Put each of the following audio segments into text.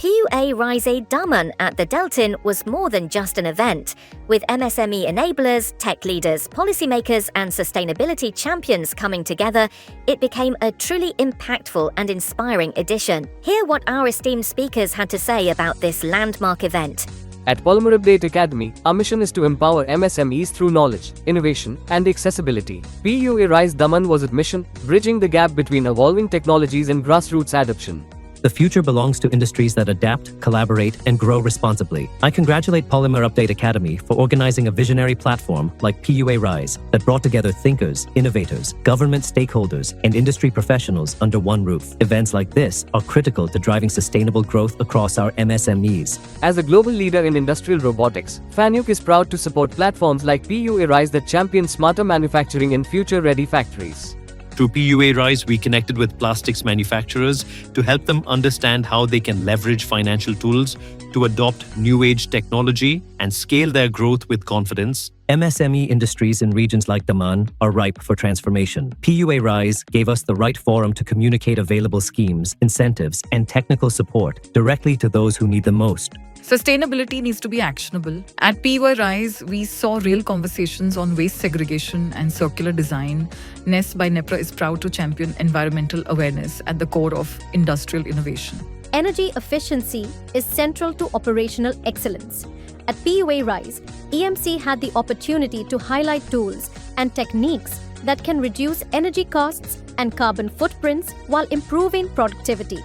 PUA-RISE Daman at the Delton was more than just an event. With MSME enablers, tech leaders, policymakers, and sustainability champions coming together, it became a truly impactful and inspiring edition. Hear what our esteemed speakers had to say about this landmark event. At Polymerupdate Academy, our mission is to empower MSMEs through knowledge, innovation, and accessibility. PUA-RISE Daman was its mission, bridging the gap between evolving technologies and grassroots adoption. The future belongs to industries that adapt, collaborate, and grow responsibly. I congratulate Polymerupdate Academy for organizing a visionary platform like PUA-RISE that brought together thinkers, innovators, government stakeholders, and industry professionals under one roof. Events like this are critical to driving sustainable growth across our MSMEs. As a global leader in industrial robotics, FANUC is proud to support platforms like PUA-RISE that champion smarter manufacturing in future-ready factories. Through PUA-RISE, we connected with plastics manufacturers to help them understand how they can leverage financial tools to adopt new-age technology and scale their growth with confidence. MSME industries in regions like Daman are ripe for transformation. PUA-RISE gave us the right forum to communicate available schemes, incentives, and technical support directly to those who need them most. Sustainability needs to be actionable. At PUA-RISE, we saw real conversations on waste segregation and circular design. NES by NEPRA is proud to champion environmental awareness at the core of industrial innovation. Energy efficiency is central to operational excellence. At PUA-RISE, EMC had the opportunity to highlight tools and techniques that can reduce energy costs and carbon footprints while improving productivity.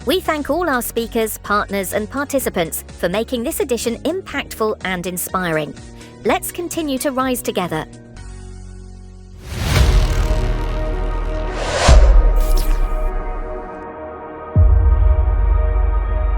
We thank all our speakers, partners, and participants for making this edition impactful and inspiring. Let's continue to rise together.